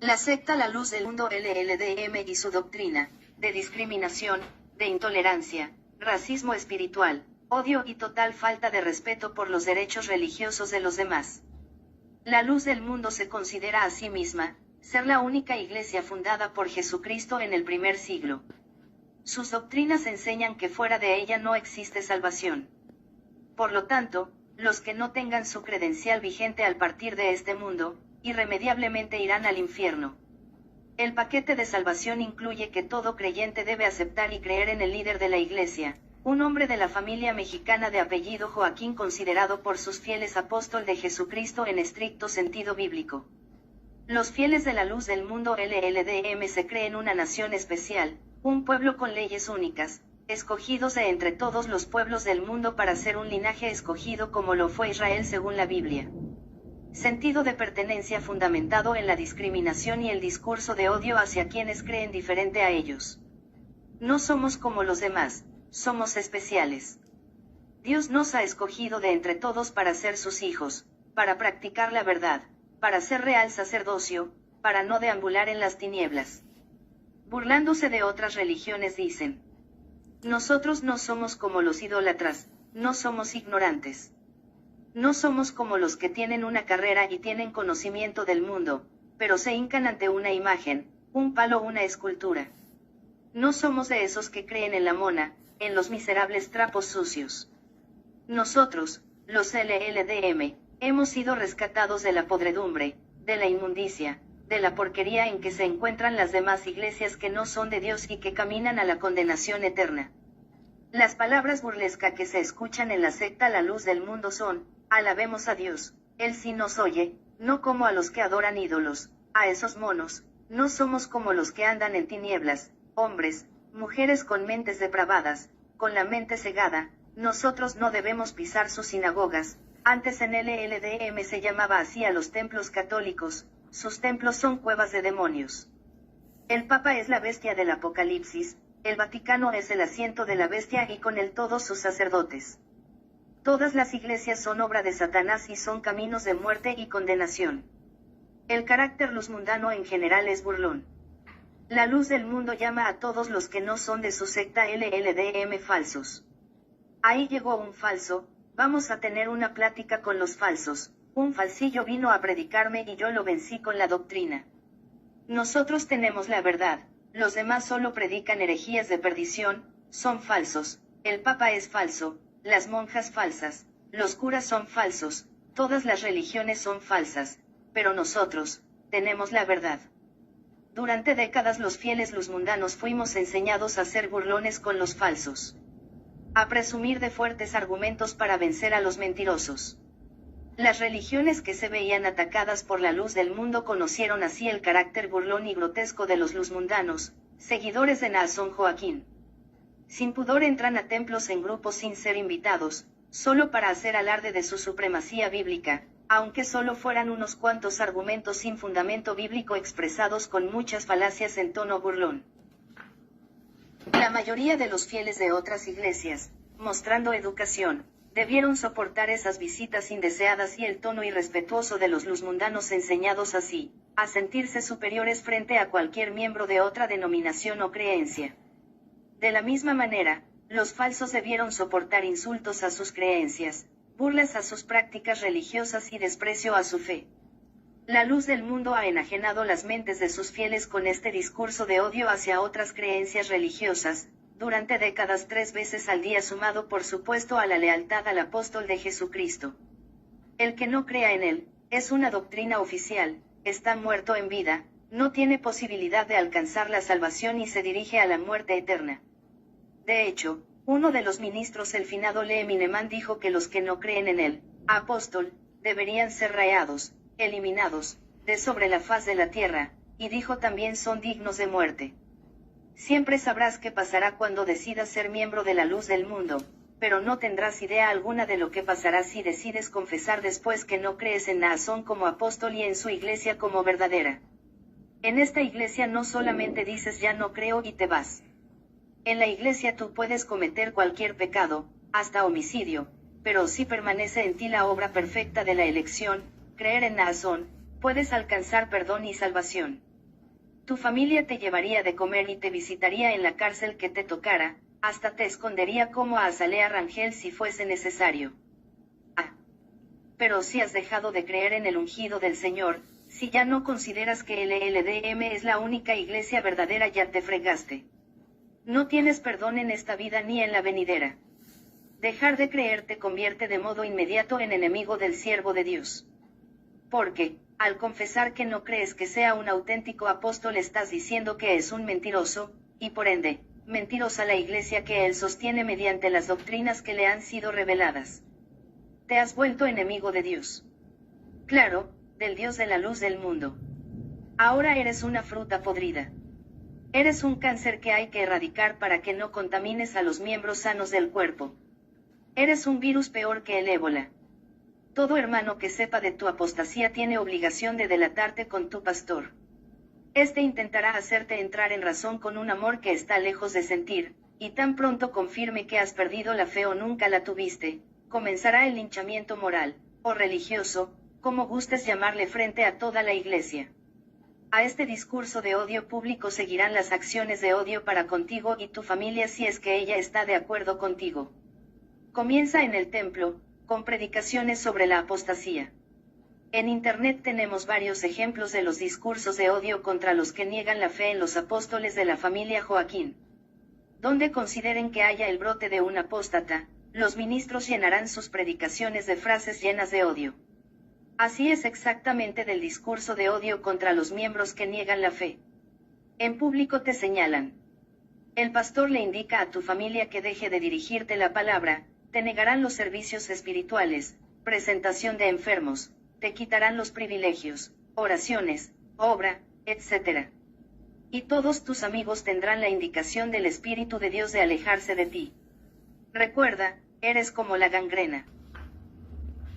La secta La Luz del Mundo LLDM y su doctrina, de discriminación, de intolerancia, racismo espiritual, odio y total falta de respeto por los derechos religiosos de los demás. La Luz del Mundo se considera a sí misma, ser la única iglesia fundada por Jesucristo en el primer siglo. Sus doctrinas enseñan que fuera de ella no existe salvación. Por lo tanto, los que no tengan su credencial vigente al partir de este mundo, irremediablemente irán al infierno. El paquete de salvación incluye que todo creyente debe aceptar y creer en el líder de la iglesia, un hombre de la familia mexicana de apellido Joaquín considerado por sus fieles apóstol de Jesucristo en estricto sentido bíblico. Los fieles de la Luz del Mundo LLDM se creen una nación especial, un pueblo con leyes únicas, escogidos de entre todos los pueblos del mundo para ser un linaje escogido como lo fue Israel según la Biblia. Sentido de pertenencia fundamentado en la discriminación y el discurso de odio hacia quienes creen diferente a ellos. No somos como los demás, somos especiales. Dios nos ha escogido de entre todos para ser sus hijos, para practicar la verdad, para ser real sacerdocio, para no deambular en las tinieblas. Burlándose de otras religiones dicen: nosotros no somos como los idólatras, no somos ignorantes. No somos como los que tienen una carrera y tienen conocimiento del mundo, pero se hincan ante una imagen, un palo o una escultura. No somos de esos que creen en la mona, en los miserables trapos sucios. Nosotros, los LLDM, hemos sido rescatados de la podredumbre, de la inmundicia, de la porquería en que se encuentran las demás iglesias que no son de Dios y que caminan a la condenación eterna. Las palabras burlescas que se escuchan en la secta La Luz del Mundo son: alabemos a Dios, Él sí nos oye, no como a los que adoran ídolos, a esos monos, no somos como los que andan en tinieblas, hombres, mujeres con mentes depravadas, con la mente cegada, nosotros no debemos pisar sus sinagogas. Antes en LLDM se llamaba así a los templos católicos, sus templos son cuevas de demonios. El Papa es la bestia del Apocalipsis, el Vaticano es el asiento de la bestia y con él todos sus sacerdotes. Todas las iglesias son obra de Satanás y son caminos de muerte y condenación. El carácter luzmundano en general es burlón. La Luz del Mundo llama a todos los que no son de su secta LLDM falsos. Ahí llegó un falso, vamos a tener una plática con los falsos. Un falsillo vino a predicarme y yo lo vencí con la doctrina. Nosotros tenemos la verdad, los demás solo predican herejías de perdición, son falsos, el Papa es falso, las monjas falsas, los curas son falsos, todas las religiones son falsas, pero nosotros, tenemos la verdad. Durante décadas los fieles luzmundanos fuimos enseñados a ser burlones con los falsos. A presumir de fuertes argumentos para vencer a los mentirosos. Las religiones que se veían atacadas por la Luz del Mundo conocieron así el carácter burlón y grotesco de los luzmundanos, seguidores de Naasón Joaquín. Sin pudor entran a templos en grupos sin ser invitados, solo para hacer alarde de su supremacía bíblica, aunque solo fueran unos cuantos argumentos sin fundamento bíblico expresados con muchas falacias en tono burlón. La mayoría de los fieles de otras iglesias, mostrando educación, debieron soportar esas visitas indeseadas y el tono irrespetuoso de los luzmundanos enseñados así, a sentirse superiores frente a cualquier miembro de otra denominación o creencia. De la misma manera, los falsos debieron soportar insultos a sus creencias, burlas a sus prácticas religiosas y desprecio a su fe. La Luz del Mundo ha enajenado las mentes de sus fieles con este discurso de odio hacia otras creencias religiosas, durante décadas 3 veces al día sumado por supuesto a la lealtad al apóstol de Jesucristo. El que no crea en él, es una doctrina oficial, está muerto en vida, no tiene posibilidad de alcanzar la salvación y se dirige a la muerte eterna. De hecho, uno de los ministros el finado Lee Mineman dijo que los que no creen en el apóstol, deberían ser rayados, eliminados, de sobre la faz de la tierra, y dijo también son dignos de muerte. Siempre sabrás qué pasará cuando decidas ser miembro de la Luz del Mundo, pero no tendrás idea alguna de lo que pasará si decides confesar después que no crees en Naasón como apóstol y en su iglesia como verdadera. En esta iglesia no solamente dices ya no creo y te vas. En la iglesia tú puedes cometer cualquier pecado, hasta homicidio, pero si permanece en ti la obra perfecta de la elección, creer en Naasón, puedes alcanzar perdón y salvación. Tu familia te llevaría de comer y te visitaría en la cárcel que te tocara, hasta te escondería como a Azalea Rangel si fuese necesario. Ah. Pero si has dejado de creer en el ungido del Señor, si ya no consideras que el LDM es la única iglesia verdadera, ya te fregaste. No tienes perdón en esta vida ni en la venidera. Dejar de creer te convierte de modo inmediato en enemigo del siervo de Dios. Porque, al confesar que no crees que sea un auténtico apóstol, estás diciendo que es un mentiroso, y por ende, mentirosa la iglesia que él sostiene mediante las doctrinas que le han sido reveladas. Te has vuelto enemigo de Dios. Claro, del Dios de la luz del mundo. Ahora eres una fruta podrida. Eres un cáncer que hay que erradicar para que no contamines a los miembros sanos del cuerpo. Eres un virus peor que el ébola. Todo hermano que sepa de tu apostasía tiene obligación de delatarte con tu pastor. Este intentará hacerte entrar en razón con un amor que está lejos de sentir, y tan pronto confirme que has perdido la fe o nunca la tuviste, comenzará el linchamiento moral, o religioso, como gustes llamarle, frente a toda la iglesia. A este discurso de odio público seguirán las acciones de odio para contigo y tu familia si es que ella está de acuerdo contigo. Comienza en el templo, con predicaciones sobre la apostasía. En Internet tenemos varios ejemplos de los discursos de odio contra los que niegan la fe en los apóstoles de la familia Joaquín. Donde consideren que haya el brote de un apóstata, los ministros llenarán sus predicaciones de frases llenas de odio. Así es exactamente del discurso de odio contra los miembros que niegan la fe. En público te señalan. El pastor le indica a tu familia que deje de dirigirte la palabra, te negarán los servicios espirituales, presentación de enfermos, te quitarán los privilegios, oraciones, obra, etc. Y todos tus amigos tendrán la indicación del Espíritu de Dios de alejarse de ti. Recuerda, eres como la gangrena.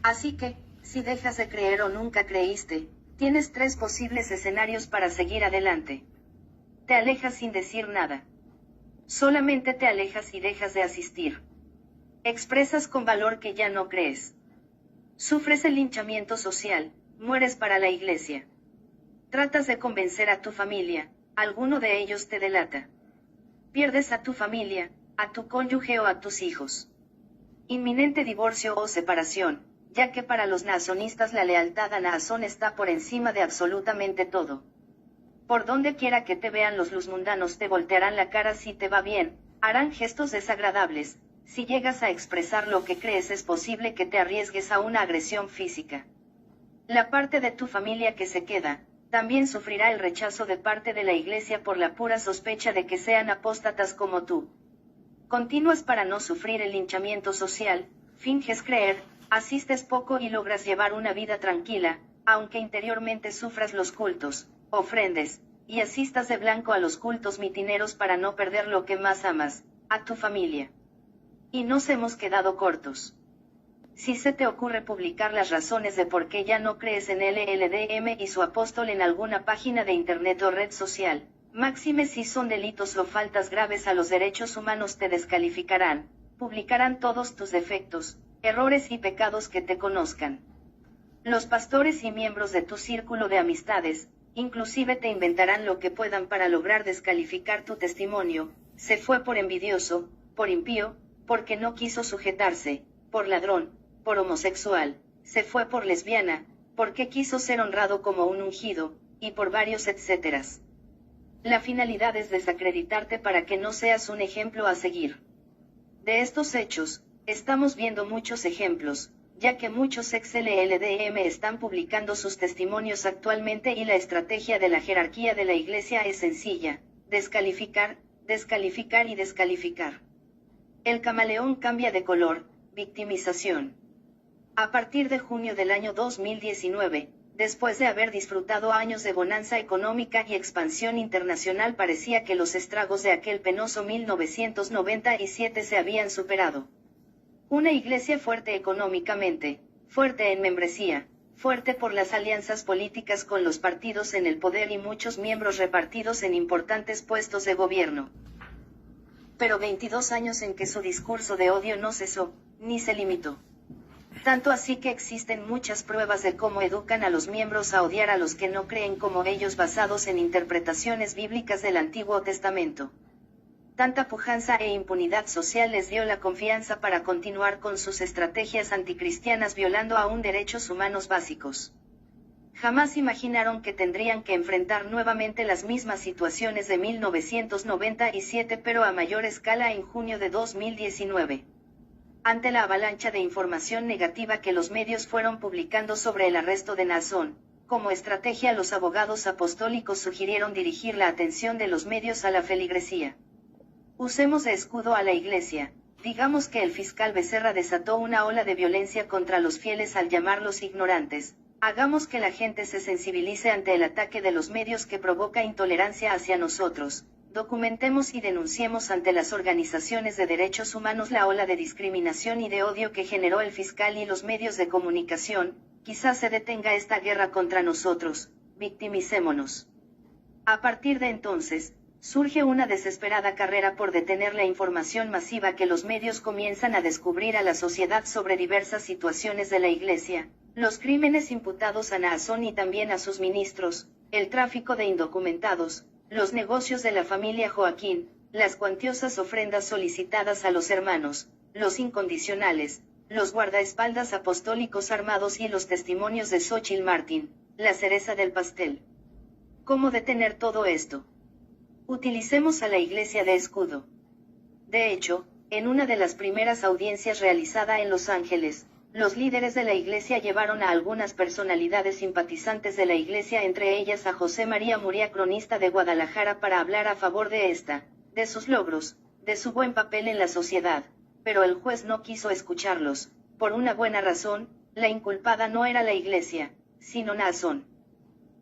Así que, si dejas de creer o nunca creíste, tienes 3 posibles escenarios para seguir adelante. Te alejas sin decir nada. Solamente te alejas y dejas de asistir. Expresas con valor que ya no crees. Sufres el linchamiento social, mueres para la iglesia. Tratas de convencer a tu familia, alguno de ellos te delata. Pierdes a tu familia, a tu cónyuge o a tus hijos. Inminente divorcio o separación, ya que para los nazonistas la lealtad a Naasón está por encima de absolutamente todo. Por donde quiera que te vean los luzmundanos te voltearán la cara si te va bien, harán gestos desagradables. Si llegas a expresar lo que crees es posible que te arriesgues a una agresión física. La parte de tu familia que se queda, también sufrirá el rechazo de parte de la iglesia por la pura sospecha de que sean apóstatas como tú. Continúas para no sufrir el linchamiento social, finges creer, asistes poco y logras llevar una vida tranquila, aunque interiormente sufras los cultos, ofrendes, y asistas de blanco a los cultos mitineros para no perder lo que más amas, a tu familia. Y nos hemos quedado cortos. Si se te ocurre publicar las razones de por qué ya no crees en LLDM y su apóstol en alguna página de internet o red social, máxime si son delitos o faltas graves a los derechos humanos, te descalificarán, publicarán todos tus defectos, errores y pecados que te conozcan. Los pastores y miembros de tu círculo de amistades, inclusive te inventarán lo que puedan para lograr descalificar tu testimonio. Se fue por envidioso, por impío, porque no quiso sujetarse, por ladrón, por homosexual, se fue por lesbiana, porque quiso ser honrado como un ungido, y por varios etcéteras. La finalidad es desacreditarte para que no seas un ejemplo a seguir. De estos hechos, estamos viendo muchos ejemplos, ya que muchos ex-LLDM están publicando sus testimonios actualmente y la estrategia de la jerarquía de la iglesia es sencilla: descalificar, descalificar y descalificar. El camaleón cambia de color, victimización. A partir de junio del año 2019, después de haber disfrutado años de bonanza económica y expansión internacional, parecía que los estragos de aquel penoso 1997 se habían superado. Una iglesia fuerte económicamente, fuerte en membresía, fuerte por las alianzas políticas con los partidos en el poder y muchos miembros repartidos en importantes puestos de gobierno. Pero 22 años en que su discurso de odio no cesó, ni se limitó. Tanto así que existen muchas pruebas de cómo educan a los miembros a odiar a los que no creen como ellos basados en interpretaciones bíblicas del Antiguo Testamento. Tanta pujanza e impunidad social les dio la confianza para continuar con sus estrategias anticristianas violando aún derechos humanos básicos. Jamás imaginaron que tendrían que enfrentar nuevamente las mismas situaciones de 1997 pero a mayor escala en junio de 2019. Ante la avalancha de información negativa que los medios fueron publicando sobre el arresto de Naasón, como estrategia los abogados apostólicos sugirieron dirigir la atención de los medios a la feligresía. Usemos de escudo a la Iglesia. Digamos que el fiscal Becerra desató una ola de violencia contra los fieles al llamarlos ignorantes. Hagamos que la gente se sensibilice ante el ataque de los medios que provoca intolerancia hacia nosotros. Documentemos y denunciemos ante las organizaciones de derechos humanos la ola de discriminación y de odio que generó el fiscal y los medios de comunicación. Quizás se detenga esta guerra contra nosotros. Victimicémonos. A partir de entonces, surge una desesperada carrera por detener la información masiva que los medios comienzan a descubrir a la sociedad sobre diversas situaciones de la Iglesia, los crímenes imputados a Naasón y también a sus ministros, el tráfico de indocumentados, los negocios de la familia Joaquín, las cuantiosas ofrendas solicitadas a los hermanos, los incondicionales, los guardaespaldas apostólicos armados y los testimonios de Xóchitl Martín, la cereza del pastel. ¿Cómo detener todo esto? Utilicemos a la Iglesia de escudo. De hecho, en una de las primeras audiencias realizada en Los Ángeles, los líderes de la Iglesia llevaron a algunas personalidades simpatizantes de la Iglesia, entre ellas a José María Muria, cronista de Guadalajara, para hablar a favor de esta, de sus logros, de su buen papel en la sociedad, pero el juez no quiso escucharlos, por una buena razón, la inculpada no era la Iglesia, sino Naasón.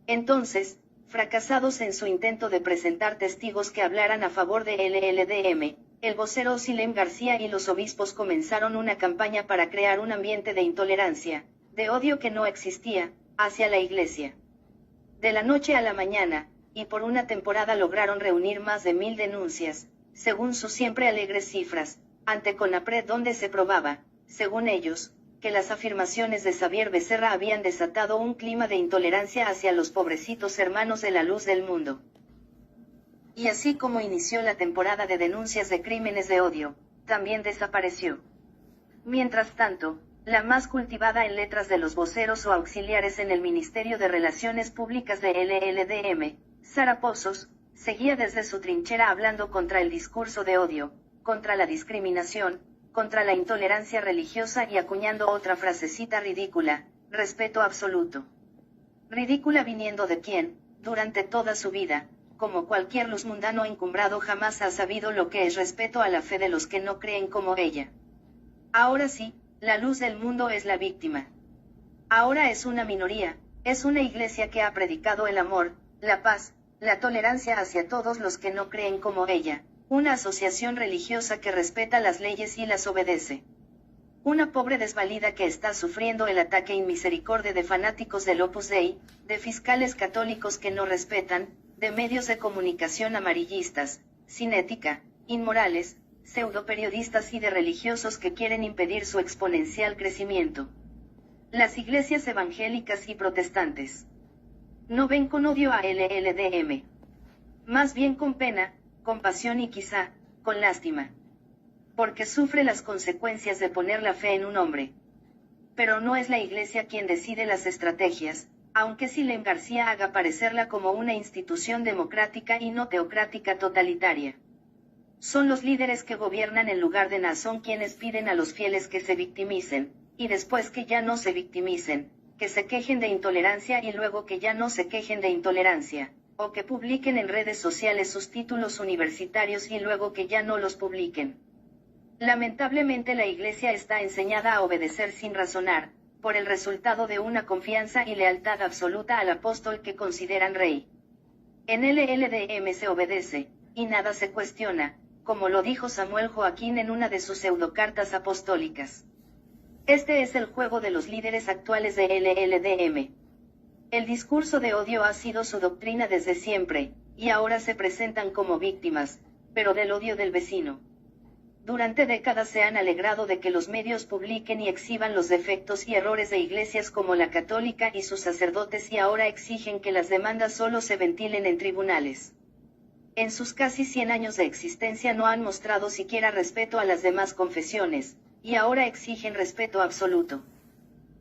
Entonces, fracasados en su intento de presentar testigos que hablaran a favor de LLDM, el vocero Silem García y los obispos comenzaron una campaña para crear un ambiente de intolerancia, de odio que no existía, hacia la Iglesia. De la noche a la mañana, y por una temporada lograron reunir más de 1000 denuncias, según sus siempre alegres cifras, ante CONAPRED, donde se probaba, según ellos, que las afirmaciones de Xavier Becerra habían desatado un clima de intolerancia hacia los pobrecitos hermanos de la luz del mundo. Y así como inició la temporada de denuncias de crímenes de odio, también desapareció. Mientras tanto, la más cultivada en letras de los voceros o auxiliares en el Ministerio de Relaciones Públicas de LLDM, Sara Pozos, seguía desde su trinchera hablando contra el discurso de odio, contra la discriminación, contra la intolerancia religiosa y acuñando otra frasecita ridícula: respeto absoluto. Ridícula viniendo de quien, durante toda su vida, como cualquier luz mundano encumbrado, jamás ha sabido lo que es respeto a la fe de los que no creen como ella. Ahora sí, la luz del mundo es la víctima. Ahora es una minoría, es una iglesia que ha predicado el amor, la paz, la tolerancia hacia todos los que no creen como ella. Una asociación religiosa que respeta las leyes y las obedece. Una pobre desvalida que está sufriendo el ataque inmisericordia de fanáticos del Opus Dei, de fiscales católicos que no respetan, de medios de comunicación amarillistas, sin ética, inmorales, pseudoperiodistas y de religiosos que quieren impedir su exponencial crecimiento. Las iglesias evangélicas y protestantes no ven con odio a LLDM. Más bien con pena, compasión y quizá, con lástima. Porque sufre las consecuencias de poner la fe en un hombre. Pero no es la Iglesia quien decide las estrategias, aunque Silem García haga parecerla como una institución democrática y no teocrática totalitaria. Son los líderes que gobiernan en lugar de Naasón quienes piden a los fieles que se victimicen, y después que ya no se victimicen, que se quejen de intolerancia y luego que ya no se quejen de intolerancia. O que publiquen en redes sociales sus títulos universitarios y luego que ya no los publiquen. Lamentablemente la Iglesia está enseñada a obedecer sin razonar, por el resultado de una confianza y lealtad absoluta al apóstol que consideran rey. En LLDM se obedece, y nada se cuestiona, como lo dijo Samuel Joaquín en una de sus pseudocartas apostólicas. Este es el juego de los líderes actuales de LLDM. El discurso de odio ha sido su doctrina desde siempre, y ahora se presentan como víctimas, pero del odio del vecino. durante décadas se han alegrado de que los medios publiquen y exhiban los defectos y errores de iglesias como la católica y sus sacerdotes, y ahora exigen que las demandas solo se ventilen en tribunales. En sus casi 100 años de existencia no han mostrado siquiera respeto a las demás confesiones, y ahora exigen respeto absoluto.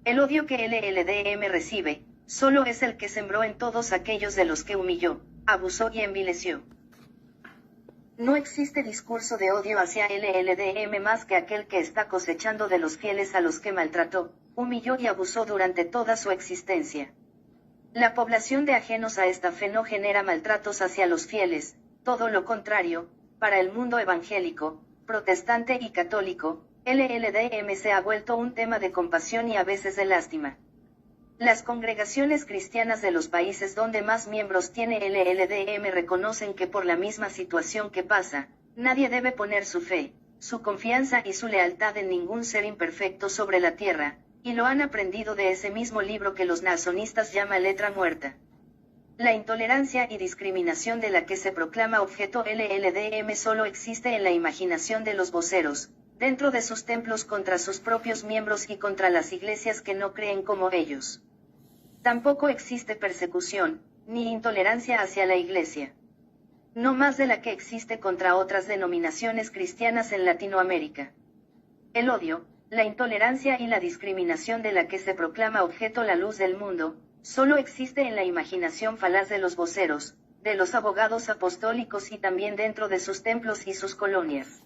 El odio que LLDM recibe, solo es el que sembró en todos aquellos de los que humilló, abusó y envileció. No existe discurso de odio hacia LLDM más que aquel que está cosechando de los fieles a los que maltrató, humilló y abusó durante toda su existencia. La población de ajenos a esta fe no genera maltratos hacia los fieles, todo lo contrario, para el mundo evangélico, protestante y católico, LLDM se ha vuelto un tema de compasión y a veces de lástima. Las congregaciones cristianas de los países donde más miembros tiene LLDM reconocen que por la misma situación que pasa, nadie debe poner su fe, su confianza y su lealtad en ningún ser imperfecto sobre la tierra, y lo han aprendido de ese mismo libro que los nazonistas llama letra muerta. La intolerancia y discriminación de la que se proclama objeto LLDM solo existe en la imaginación de los voceros, dentro de sus templos contra sus propios miembros y contra las iglesias que no creen como ellos. Tampoco existe persecución, ni intolerancia hacia la iglesia. No más de la que existe contra otras denominaciones cristianas en Latinoamérica. El odio, la intolerancia y la discriminación de la que se proclama objeto la luz del mundo, solo existe en la imaginación falaz de los voceros, de los abogados apostólicos y también dentro de sus templos y sus colonias.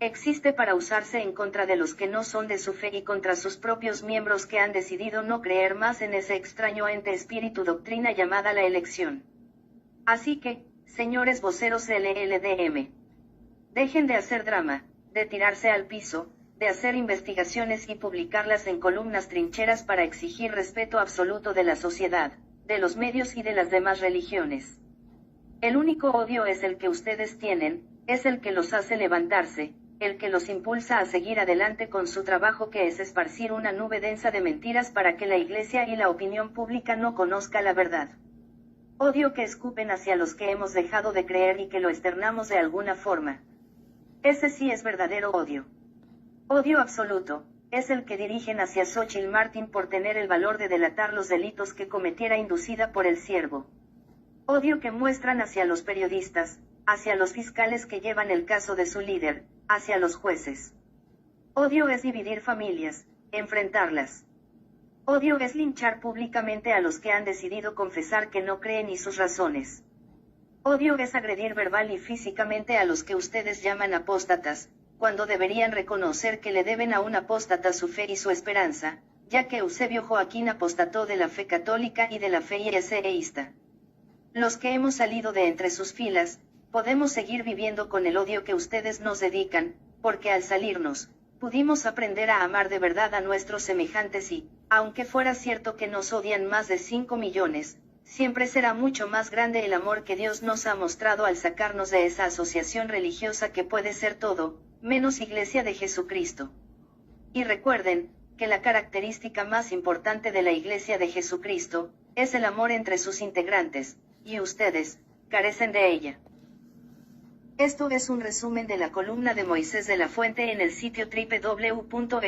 Existe para usarse en contra de los que no son de su fe y contra sus propios miembros que han decidido no creer más en ese extraño ente espíritu doctrina llamada la elección. Así que, señores voceros del LLDM, dejen de hacer drama, de tirarse al piso, de hacer investigaciones y publicarlas en columnas trincheras para exigir respeto absoluto de la sociedad, de los medios y de las demás religiones. El único odio es el que ustedes tienen, es el que los hace levantarse, el que los impulsa a seguir adelante con su trabajo, que es esparcir una nube densa de mentiras para que la iglesia y la opinión pública no conozca la verdad. Odio que escupen hacia los que hemos dejado de creer y que lo externamos de alguna forma. Ese sí es verdadero odio. Odio absoluto, es el que dirigen hacia Xóchitl Martín por tener el valor de delatar los delitos que cometiera inducida por el siervo. Odio que muestran hacia los periodistas, hacia los fiscales que llevan el caso de su líder, hacia los jueces. Odio es dividir familias, enfrentarlas. Odio es linchar públicamente a los que han decidido confesar que no creen y sus razones. Odio es agredir verbal y físicamente a los que ustedes llaman apóstatas, cuando deberían reconocer que le deben a un apóstata su fe y su esperanza, ya que Eusebio Joaquín apostató de la fe católica y de la fe yeseísta. Los que hemos salido de entre sus filas, podemos seguir viviendo con el odio que ustedes nos dedican, porque al salirnos, pudimos aprender a amar de verdad a nuestros semejantes y, aunque fuera cierto que nos odian más de 5 millones, siempre será mucho más grande el amor que Dios nos ha mostrado al sacarnos de esa asociación religiosa que puede ser todo, menos Iglesia de Jesucristo. Y recuerden, que la característica más importante de la Iglesia de Jesucristo, es el amor entre sus integrantes, y ustedes, carecen de ella. Esto es un resumen de la columna de Moisés de la Fuente en el sitio www.xlldm.com.